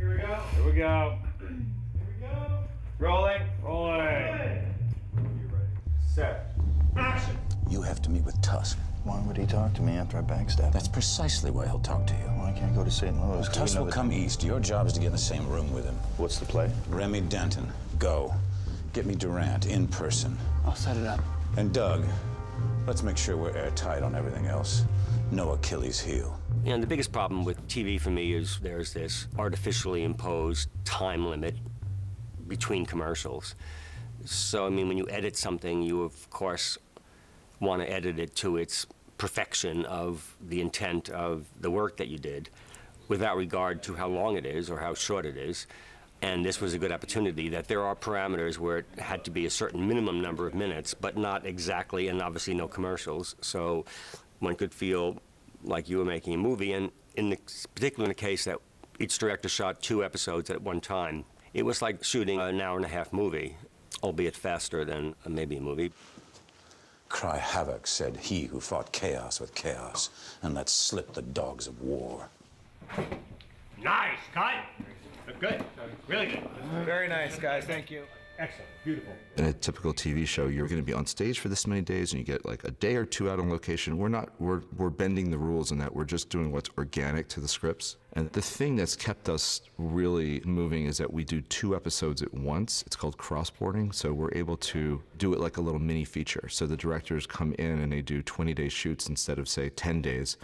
Here we go. Here we go. Here we go. Rolling. Rolling. You ready? Set. Action. You have to meet with Tusk. Why would he talk to me after I backstabbed? That's precisely why he'll talk to you. Well, I can't go to St. Louis. Tusk will come east. Your job is to get in the same room with him. What's the play? Remy Denton, go. Get me Durant in person. I'll set it up. And Doug, let's make sure we're airtight on everything else. No Achilles heel. You know, the biggest problem with TV for me is there's this artificially imposed time limit between commercials. So, I mean, when you edit something, you, of course, want to edit it to its perfection of the intent of the work that you did, without regard to how long it is or how short it is. And this was a good opportunity that there are parameters where it had to be a certain minimum number of minutes, but not exactly, and obviously no commercials. So one could feel like you were making a movie, and particularly in the case that each director shot 2 episodes at one time, it was like shooting an hour-and-a-half movie, albeit faster than maybe a movie. Cry havoc, said he who fought chaos with chaos, and let slip the dogs of war. Nice. Cut. Good. Really good. Very nice, guys. Thank you. Excellent. Beautiful. In a typical TV show, you're going to be on stage for this many days, and you get like a day or 2 out on location. We're bending the rules in that we're just doing what's organic to the scripts. And the thing that's kept us really moving is that we do 2 episodes at once. It's called crossboarding, so we're able to do it like a little mini feature. So the directors come in and they do 20-day shoots instead of, say, 10 days.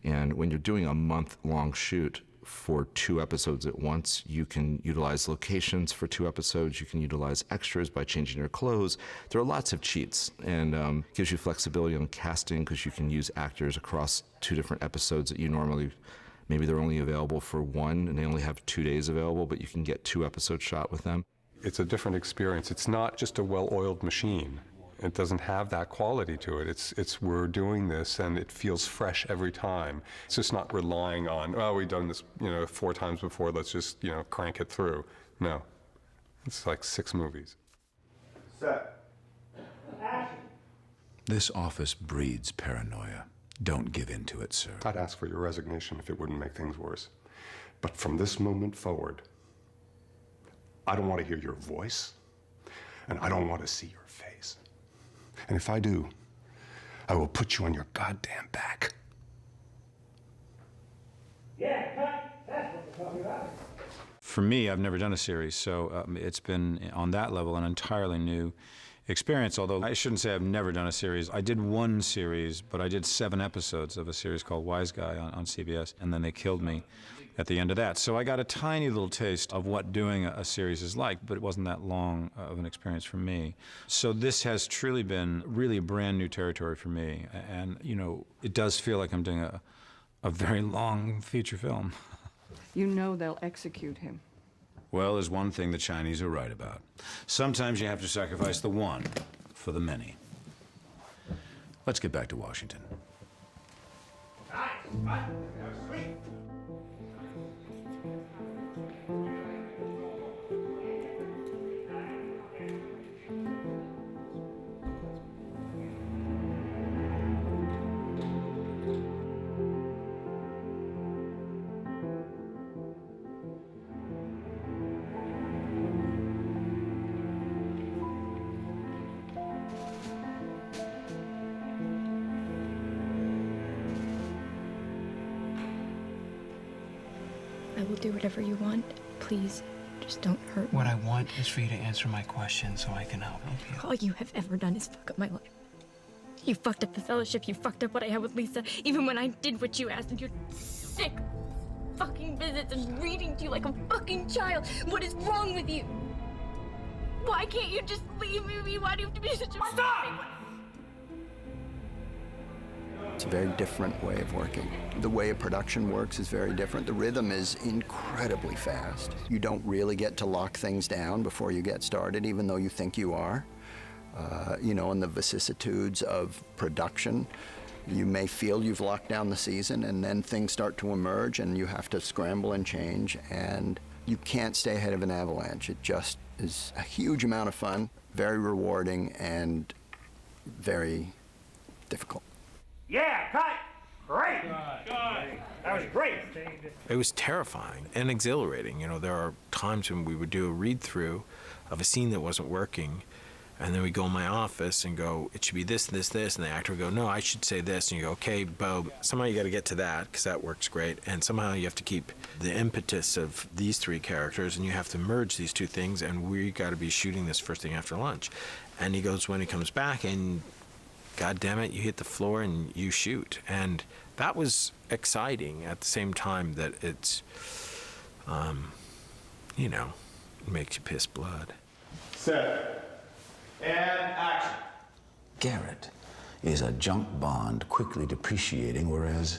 And when you're doing a month-long shoot for 2 episodes at once, you can utilize locations for 2 episodes. You can utilize extras by changing your clothes. There are lots of cheats, and gives you flexibility on casting because you can use actors across 2 different episodes that you normally, maybe they're only available for 1 and they only have 2 days available, but you can get 2 episodes shot with them. It's a different experience. It's not just a well-oiled machine. It doesn't have that quality to it. It's we're doing this and it feels fresh every time. It's just not relying on, oh, we've done this, 4 times before, let's just, crank it through. No. It's like 6 movies. Set. Action. This office breeds paranoia. Don't give in to it, sir. I'd ask for your resignation if it wouldn't make things worse. But from this moment forward, I don't want to hear your voice, and I don't want to see your face. And if I do, I will put you on your goddamn back. Yeah, cut. That's what we're talking about. For me, I've never done a series, so it's been, on that level, an entirely new experience, although I shouldn't say I've never done a series. I did 1 series, but I did 7 episodes of a series called Wise Guy on CBS, and then they killed me at the end of that. So I got a tiny little taste of what doing a series is like, but it wasn't that long of an experience for me. So this has truly been really a brand new territory for me, and it does feel like I'm doing a very long feature film. You know they'll execute him. Well, there's one thing the Chinese are right about. Sometimes you have to sacrifice the one for the many. Let's get back to Washington. Nice. Cut. Sweet. I will do whatever you want. Please, just don't hurt me. What I want is for you to answer my question so I can help you. All you have ever done is fuck up my life. You fucked up the fellowship, you fucked up what I had with Lisa, even when I did what you asked, and your sick fucking visits and reading to you like a fucking child. What is wrong with you? Why can't you just leave me? Why do you have to be such a— Stop! It's a very different way of working. The way a production works is very different. The rhythm is incredibly fast. You don't really get to lock things down before you get started, even though you think you are. In the vicissitudes of production, you may feel you've locked down the season, and then things start to emerge, and you have to scramble and change, and you can't stay ahead of an avalanche. It just is a huge amount of fun, very rewarding, and very difficult. Yeah, cut. Great. That was great. It was terrifying and exhilarating. You know, there are times when we would do a read-through of a scene that wasn't working, and then we go in my office and go, it should be this, this, this, and the actor would go, no, I should say this, and you go, okay, Bo, somehow you got to get to that, because that works great, and somehow you have to keep the impetus of these three characters, and you have to merge these two things, and we got to be shooting this first thing after lunch. And he goes, when he comes back, and God damn it, you hit the floor and you shoot. And that was exciting at the same time that it's, you know, it makes you piss blood. Set. And action. Garrett is a junk bond quickly depreciating, whereas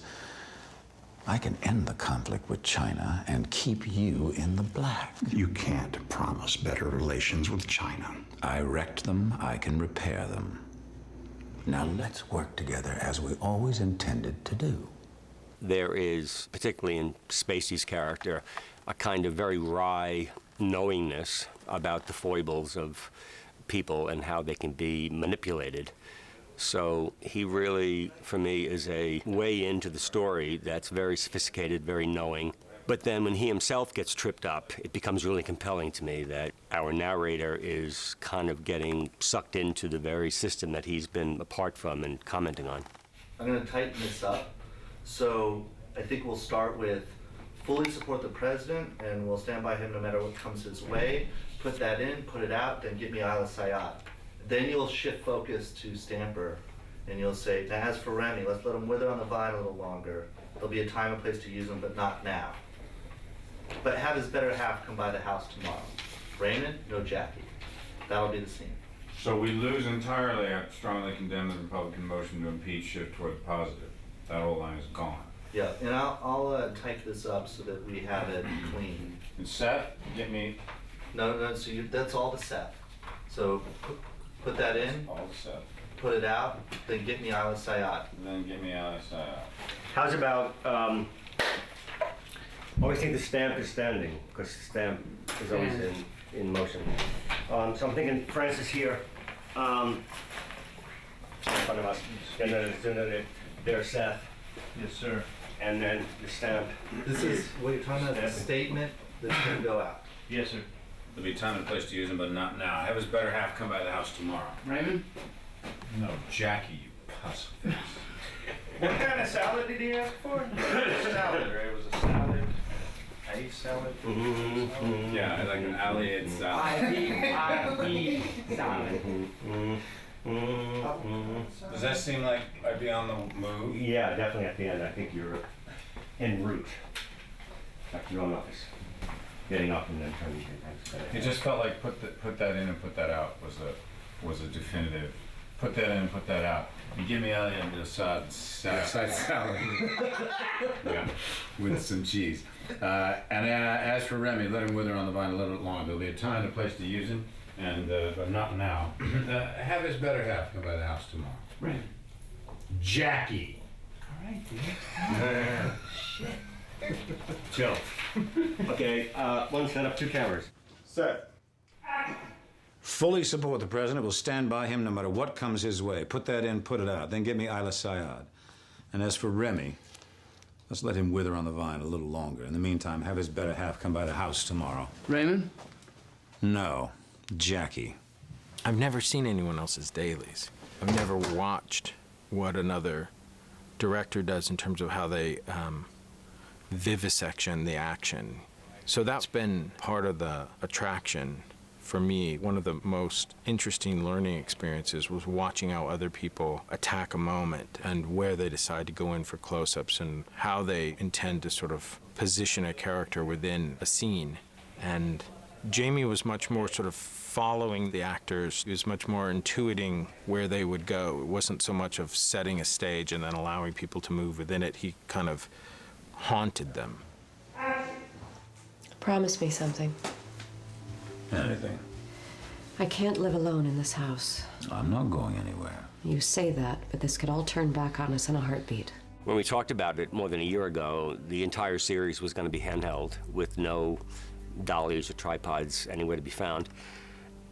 I can end the conflict with China and keep you in the black. You can't promise better relations with China. I wrecked them, I can repair them. Now let's work together as we always intended to do. There is, particularly in Spacey's character, a kind of very wry knowingness about the foibles of people and how they can be manipulated. So he really, for me, is a way into the story that's very sophisticated, very knowing. But then when he himself gets tripped up, it becomes really compelling to me that our narrator is kind of getting sucked into the very system that he's been apart from and commenting on. I'm going to tighten this up. So I think we'll start with fully support the president, and we'll stand by him no matter what comes his way. Put that in, put it out, then get me Isla Sayad. Then you'll shift focus to Stamper, and you'll say, now as for Remy, let's let him wither on the vine a little longer. There'll be a time and place to use him, but not now. But have his better half come by the house tomorrow. Raymond, no Jackie. That'll be the scene. So we lose entirely. I strongly condemn the Republican motion to impeach, shift toward the positive. That whole line is gone. Yeah, and I'll type this up so that we have it clean. And Seth, get me... No, so that's all the Seth. So put that in. All the Seth. Put it out, then get me Isla Sayad. Then get me Isla Sayad. How's about, always think the stamp is standing, because the stamp is always in motion. So I'm thinking Francis here, in front of us, and then there's Seth. Yes, sir. And then the stamp. This is what you're talking about, the statement that's going to go out. Yes, sir. There'll be time and place to use him, but not now. Have his better half come by the house tomorrow. Raymond? No, Jackie, you puss face. What kind of salad did he ask for? Salad, right? It was a salad. A salad? Yeah, like an allied salad. I.E. salad. Does that seem like I'd be on the move? Yeah, definitely at the end. I think you're en route. Back to your own office. Getting up and then turning your It just felt like put that in and put that out was a definitive. Put that in and put that out. And give me a side salad. Yeah, with some cheese. And as for Remy, let him wither on the vine a little bit longer. There'll be a time and a place to use him, and but not now. Have his better half come by the house tomorrow. Right. Jackie. All right, dude. Shit. Chill. Okay, one setup, two cameras. Set. Fully support the president. Will stand by him no matter what comes his way. Put that in, put it out. Then get me Isla Sayad. And as for Remy, let's let him wither on the vine a little longer. In the meantime, have his better half come by the house tomorrow. Raymond? No, Jackie. I've never seen anyone else's dailies. I've never watched what another director does in terms of how they vivisection the action. So that's been part of the attraction for me. One of the most interesting learning experiences was watching how other people attack a moment and where they decide to go in for close-ups and how they intend to sort of position a character within a scene. And Jamie was much more sort of following the actors. He was much more intuiting where they would go. It wasn't so much of setting a stage and then allowing people to move within it. He kind of haunted them. Promise me something. Anything. I can't live alone in this house. I'm not going anywhere. You say that, but this could all turn back on us in a heartbeat. When we talked about it more than a year ago, the entire series was going to be handheld with no dollies or tripods anywhere to be found.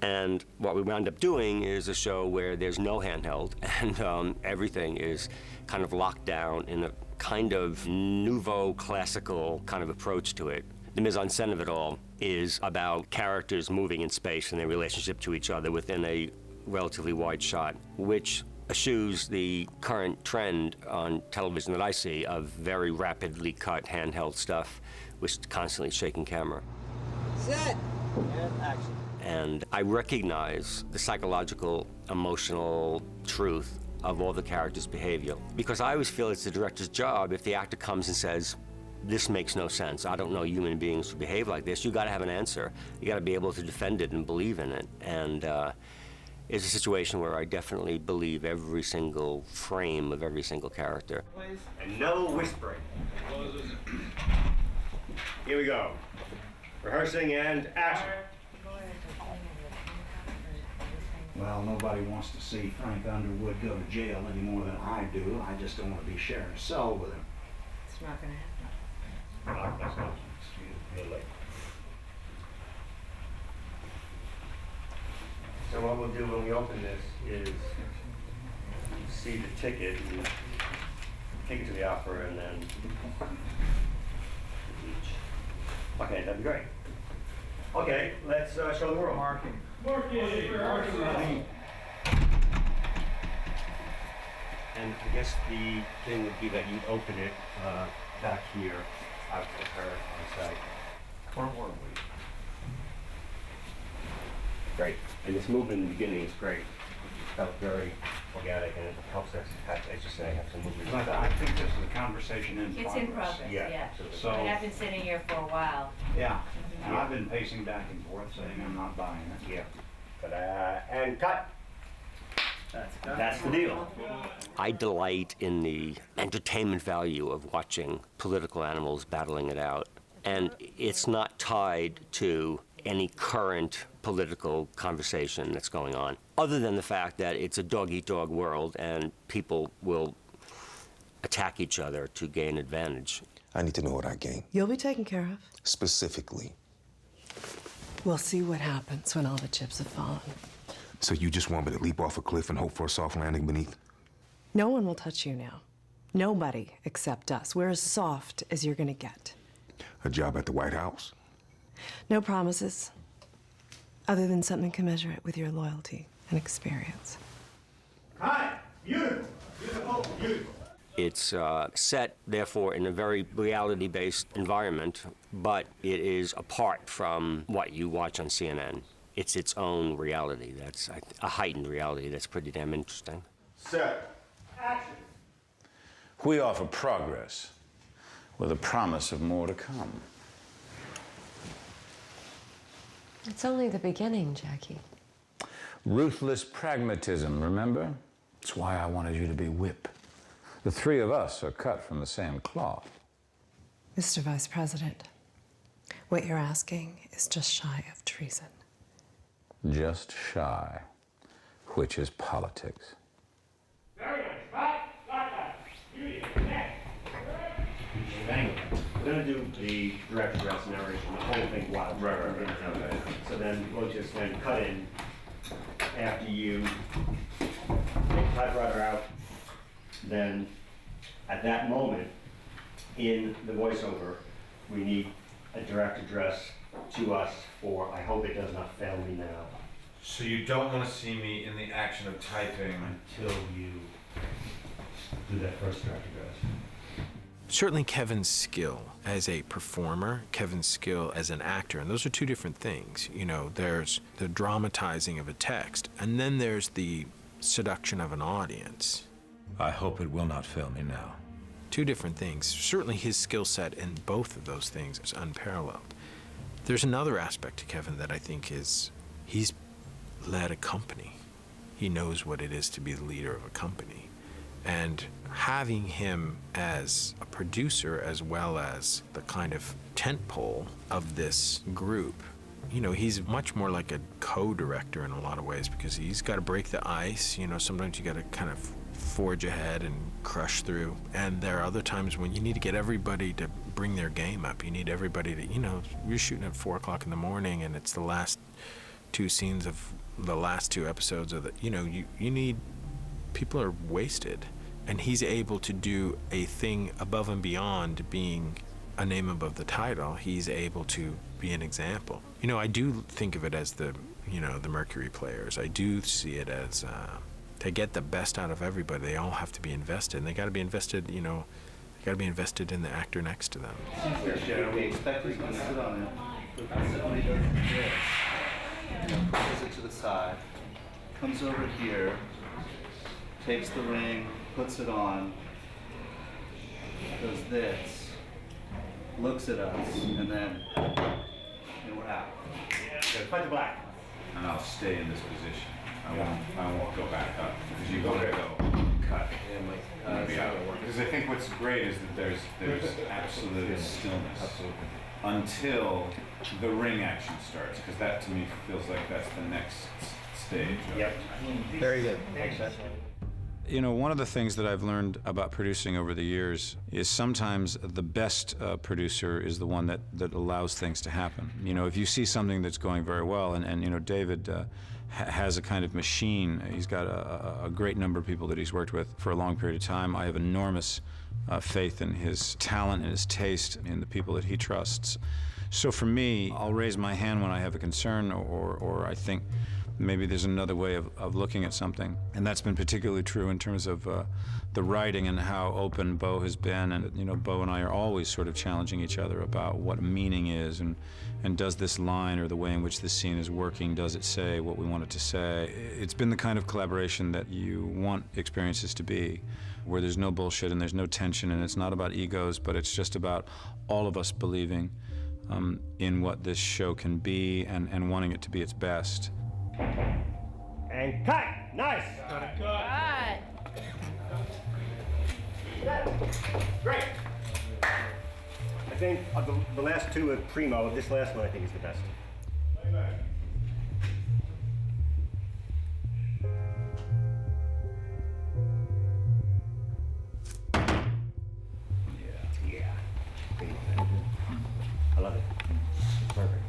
And what we wound up doing is a show where there's no handheld and everything is kind of locked down in a kind of nouveau classical kind of approach to it. The mise-en-scène of it all is about characters moving in space and their relationship to each other within a relatively wide shot, which eschews the current trend on television that I see of very rapidly cut handheld stuff with constantly shaking camera. Set. And action. And I recognize the psychological, emotional truth of all the characters' behavior, because I always feel it's the director's job if the actor comes and says, this makes no sense. I don't know human beings who behave like this. You got to have an answer. You got to be able to defend it and believe in it. And it's a situation where I definitely believe every single frame of every single character. And no whispering. Here we go. Rehearsing and action. Well, nobody wants to see Frank Underwood go to jail any more than I do. I just don't want to be sharing a cell with him. It's not gonna happen. That's not. You're late. So what we'll do when we open this is see the ticket and take it to the opera and then each. Okay, that'd be great. Okay, let's show the world. Marking. And I guess the thing would be that you'd open it back here out to her on site. Where were we? Great. And this movement in the beginning is great. It felt very organic and it helps us, as you say, have some movement. But I think this is a conversation in progress. It's in progress, yeah. So, And I've been sitting here for a while. yeah, and I've been pacing back and forth saying I'm not buying it. Yeah. But, and cut. That's the deal. I delight in the entertainment value of watching political animals battling it out. And it's not tied to any current political conversation that's going on, other than the fact that it's a dog-eat-dog world and people will attack each other to gain advantage. I need to know what I gain. You'll be taken care of. Specifically. We'll see what happens when all the chips have fallen. So you just want me to leap off a cliff and hope for a soft landing beneath? No one will touch you now. Nobody except us. We're as soft as you're gonna get. A job at the White House? No promises, other than something commensurate with your loyalty and experience. Hi, beautiful, beautiful, beautiful. It's set, therefore, in a very reality-based environment, but it is apart from what you watch on CNN. It's its own reality. That's a heightened reality that's pretty damn interesting. Set. Action. We offer progress with a promise of more to come. It's only the beginning, Jackie. Ruthless pragmatism, remember? It's why I wanted you to be whip. The three of us are cut from the same cloth. Mr. Vice President, what you're asking is just shy of treason. Just shy, which is politics. We're going to do the direct address narration, the whole thing while. Right. So then we'll just then cut in after you take the typewriter out. Then at that moment in the voiceover, we need a direct address to us for, I hope it does not fail me now. So you don't want to see me in the action of typing until you do that first direct address. Certainly Kevin's skill as a performer, Kevin's skill as an actor, and those are two different things. You know, there's the dramatizing of a text, and then there's the seduction of an audience. I hope it will not fail me now. Two different things. Certainly his skill set in both of those things is unparalleled. There's another aspect to Kevin that I think is, he's led a company. He knows what it is to be the leader of a company. And having him as a producer as well as the kind of tentpole of this group, you know, he's much more like a co-director in a lot of ways because he's got to break the ice. You know, sometimes you got to kind of forge ahead and crush through. And there are other times when you need to get everybody to bring their game up. You need everybody to, you know, you're shooting at 4 o'clock in the morning and it's the last 2 scenes of the last 2 episodes of the, you know, you need, people are wasted. And he's able to do a thing above and beyond being a name above the title. He's able to be an example. You know, I do think of it as the Mercury players. I do see it as to get the best out of everybody, they all have to be invested. And they got to be invested, they got to be invested in the actor next to them. We expect he's going to sit on it. Sit when he does this. Pushes it to the side. Comes over here. Takes the ring. Puts it on. Does this. Looks at us. And then we're out. Okay, fight the black. And I'll stay in this position. I won't go back up because you want to go cut. Because I think what's great is that there's absolute stillness until the ring action starts, because that to me feels like that's the next stage. Yep. Very good. Thanks. You know, one of the things that I've learned about producing over the years is sometimes the best producer is the one that allows things to happen. You know, if you see something that's going very well, and you know, David has a kind of machine. He's got a great number of people that he's worked with for a long period of time. I have enormous faith in his talent and his taste, in the people that he trusts. So for me, I'll raise my hand when I have a concern, or I think maybe there's another way of looking at something. And that's been particularly true in terms of the writing and how open Bo has been. And, you know, Bo and I are always sort of challenging each other about what meaning is, and does this line or the way in which this scene is working, does it say what we want it to say? It's been the kind of collaboration that you want experiences to be, where there's no bullshit and there's no tension, and it's not about egos, but it's just about all of us believing in what this show can be and wanting it to be its best. And cut! Nice! Cut! Great! I think the last two are primo. This last one I think is the best. Yeah. I love it. Perfect.